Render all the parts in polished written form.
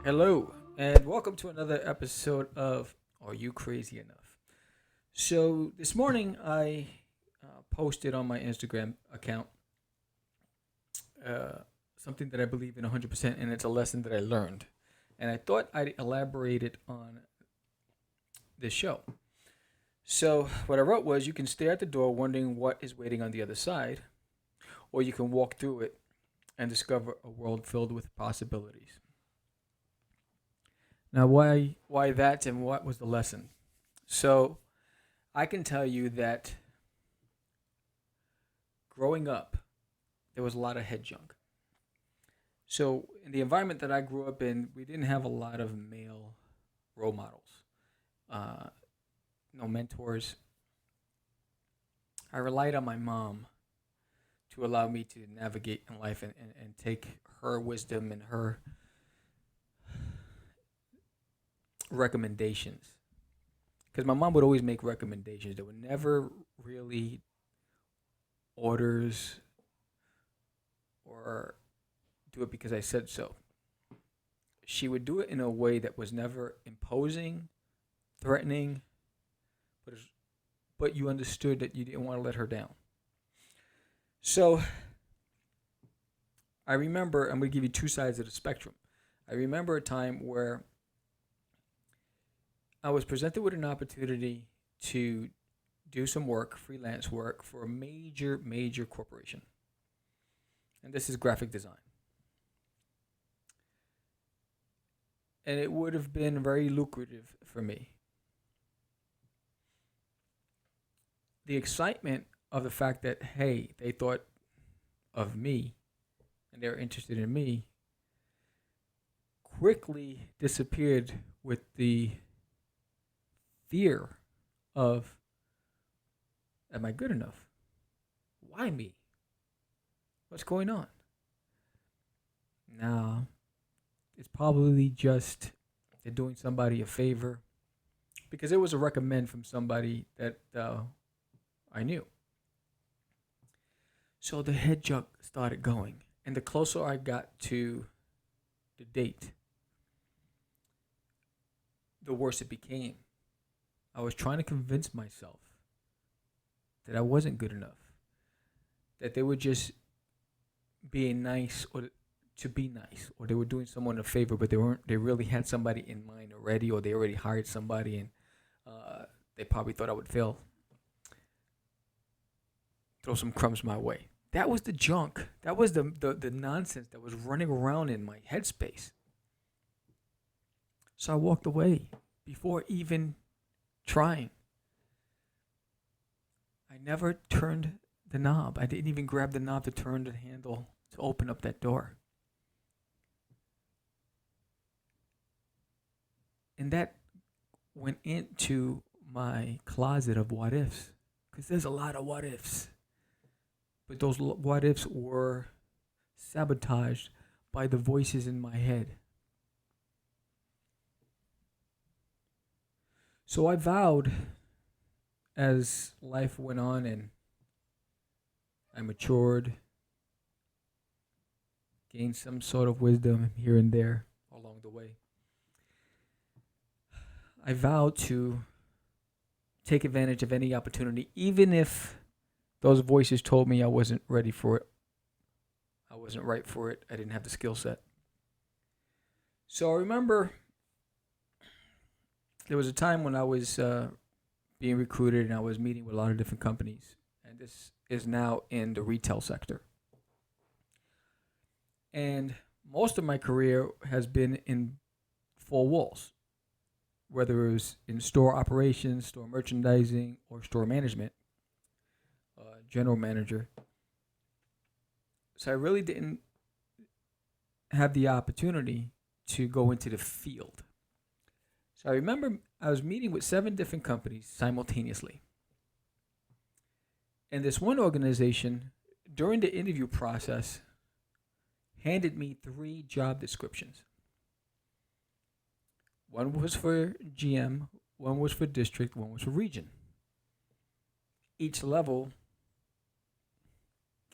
Hello, and welcome to another episode of Are You Crazy Enough? So, this morning I posted on my Instagram account uh, something that I believe in 100%, and it's a lesson that I learned. And I thought I'd elaborate it on this show. So, what I wrote was you can stare at the door wondering what is waiting on the other side, or you can walk through it and discover a world filled with possibilities. Now, why that, and what was the lesson? So, I can tell you that growing up, there was a lot of head junk. So, in the environment that I grew up in, we didn't have a lot of male role models, uh, no mentors. I relied on my mom to allow me to navigate in life and take her wisdom and her recommendations. Because my mom would always make recommendations. There were never really orders or do it because I said so. She would do it in a way that was never imposing, threatening, but but you understood that you didn't want to let her down. So I remember I'm going to give you two sides of the spectrum. I remember a time where I was presented with an opportunity to do some work, freelance work for a major corporation. And this is graphic design. And it would have been very lucrative for me. The excitement of the fact that, hey, they thought of me and they were interested in me quickly disappeared with the fear of, am I good enough? Why me? What's going on? Now, it's probably just they're doing somebody a favor because it was a recommend from somebody that I knew. So the head jump started going, and the closer I got to the date, the worse it became. I was trying to convince myself that I wasn't good enough, that they were just being nice or to be nice, or they were doing someone a favor, but they weren't. They really had somebody in mind already, or they already hired somebody, and they probably thought I would fail. Throw some crumbs my way. That was the junk. That was the nonsense that was running around in my headspace. So I walked away before even trying. I never turned the knob. I didn't even grab the knob to turn the handle to open up that door. And that went into my closet of what ifs. Because there's a lot of what ifs. But those what ifs were sabotaged by the voices in my head. So I vowed as life went on and I matured, gained some sort of wisdom here and there along the way. I vowed to take advantage of any opportunity, even if those voices told me I wasn't ready for it. I wasn't right for it. I didn't have the skill set. So I remember there was a time when I was being recruited and I was meeting with a lot of different companies. And this is now in the retail sector. And most of my career has been in four walls, whether it was in store operations, store merchandising, or store management, general manager. So I really didn't have the opportunity to go into the field. So I remember I was meeting with seven different companies simultaneously. And this one organization, during the interview process, handed me three job descriptions. One was for GM, one was for district, one was for region. Each level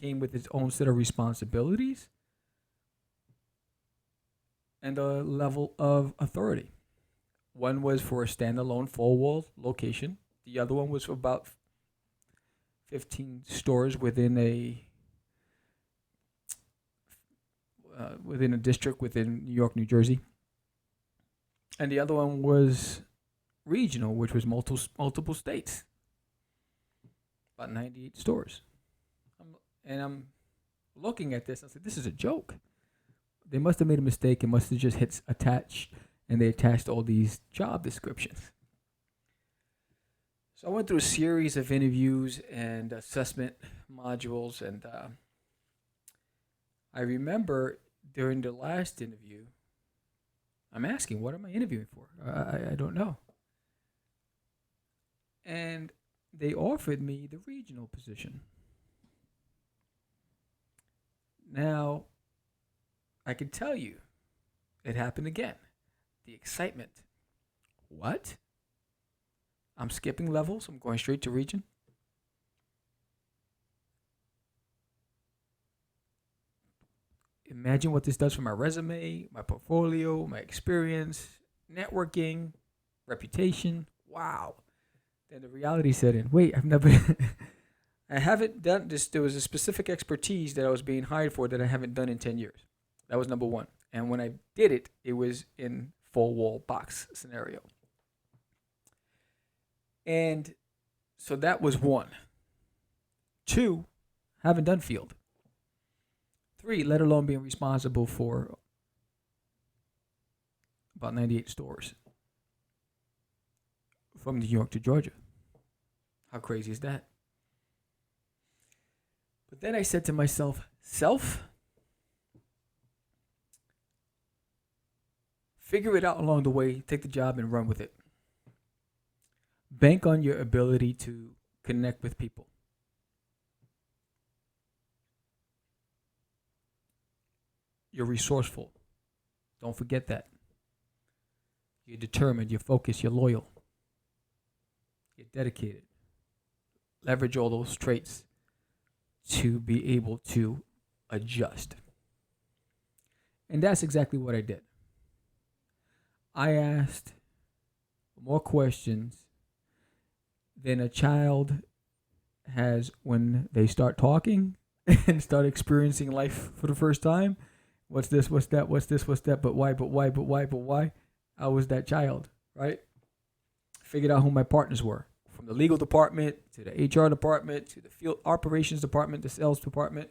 came with its own set of responsibilities and a level of authority. One was for a standalone four wall location. The other one was for about 15 stores within a district within New York, New Jersey, and the other one was regional, which was multiple states, about 98 stores. And I'm looking at this. I said, "This is a joke. They must have made a mistake. It must have just hit attach, and they attached all these job descriptions." So I went through a series of interviews and assessment modules, and I remember during the last interview, I'm asking, "What am I interviewing for? I don't know." And they offered me the regional position. Now, I can tell you, it happened again. The excitement. What? I'm skipping levels. I'm going straight to region. Imagine what this does for my resume, my portfolio, my experience, networking, reputation. Wow. Then the reality set in. Wait, I've never, I haven't done this. There was a specific expertise that I was being hired for that I haven't done in 10 years. That was number one. And when I did it, it was in four wall box scenario. And so that was one. Two, haven't done field. Three, let alone being responsible for about 98 stores from New York to Georgia. How crazy is that? But then I said to myself, figure it out along the way, take the job and run with it. Bank on your ability to connect with people. You're resourceful. Don't forget that. You're determined, you're focused, you're loyal. You're dedicated. Leverage all those traits to be able to adjust. And that's exactly what I did. I asked more questions than a child has when they start talking and start experiencing life for the first time. What's this? What's that? What's this? What's that? But why? But why? But why? But why? I was that child, right? Figured out who my partners were, from the legal department to the HR department to the field operations department, the sales department.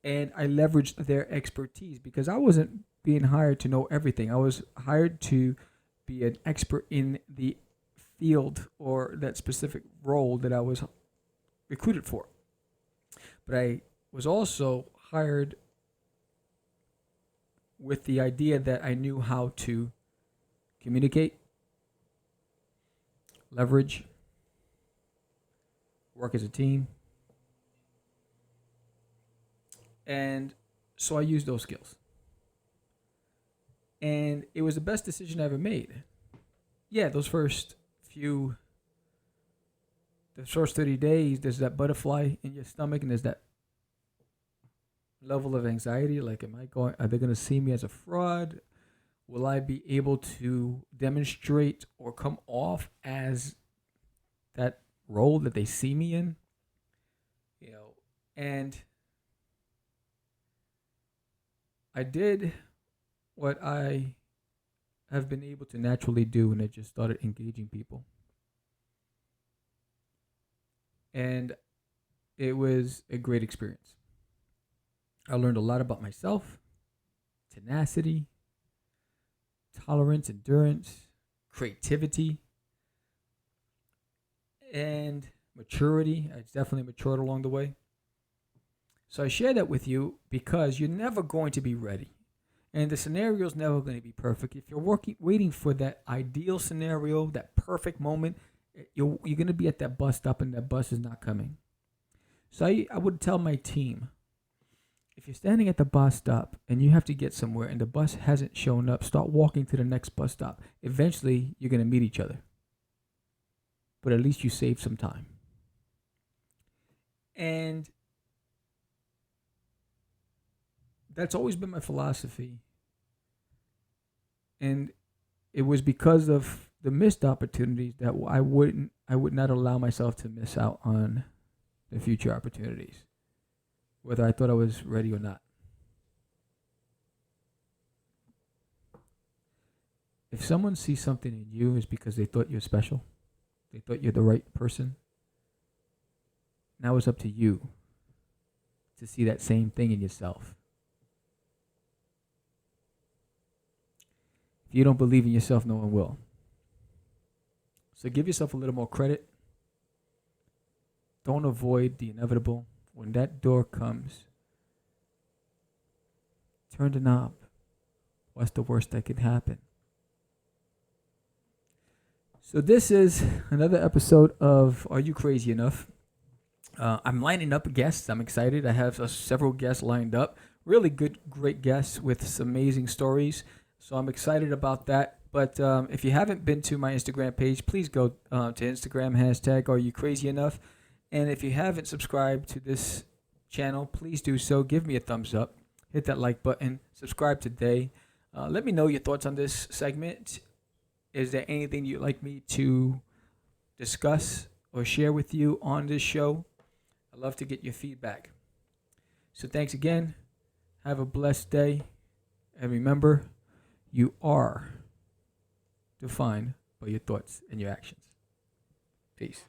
And I leveraged their expertise because I wasn't being hired to know everything. I was hired to be an expert in the field or that specific role that I was recruited for. But I was also hired with the idea that I knew how to communicate, leverage, work as a team. And so I used those skills. And it was the best decision I ever made. Yeah, the first 30 days, there's that butterfly in your stomach and there's that level of anxiety. Like, are they going to see me as a fraud? Will I be able to demonstrate or come off as that role that they see me in? And I did what I have been able to naturally do, and I just started engaging people. And it was a great experience. I learned a lot about myself, tenacity, tolerance, endurance, creativity, and maturity. I definitely matured along the way. So I share that with you because you're never going to be ready. And the scenario is never going to be perfect. If you're waiting for that ideal scenario, that perfect moment, you're going to be at that bus stop and that bus is not coming. So I would tell my team, if you're standing at the bus stop and you have to get somewhere and the bus hasn't shown up, start walking to the next bus stop. Eventually, you're going to meet each other. But at least you saved some time. And that's always been my philosophy. And it was because of the missed opportunities that I would not allow myself to miss out on the future opportunities, whether I thought I was ready or not. If someone sees something in you, it's because they thought you're special. They thought you're the right person. Now it's up to you to see that same thing in yourself. If you don't believe in yourself, no one will. So give yourself a little more credit. Don't avoid the inevitable. When that door comes, turn the knob. What's the worst that could happen? So this is another episode of Are You Crazy Enough? I'm lining up guests. I'm excited. I have several guests lined up. Really good, great guests with some amazing stories. So I'm excited about that. But if you haven't been to my Instagram page, please go to Instagram, hashtag Are You Crazy Enough? And if you haven't subscribed to this channel, please do so. Give me a thumbs up. Hit that like button. Subscribe today. Let me know your thoughts on this segment. Is there anything you'd like me to discuss or share with you on this show? I'd love to get your feedback. So thanks again. Have a blessed day. And remember, you are defined by your thoughts and your actions. Peace.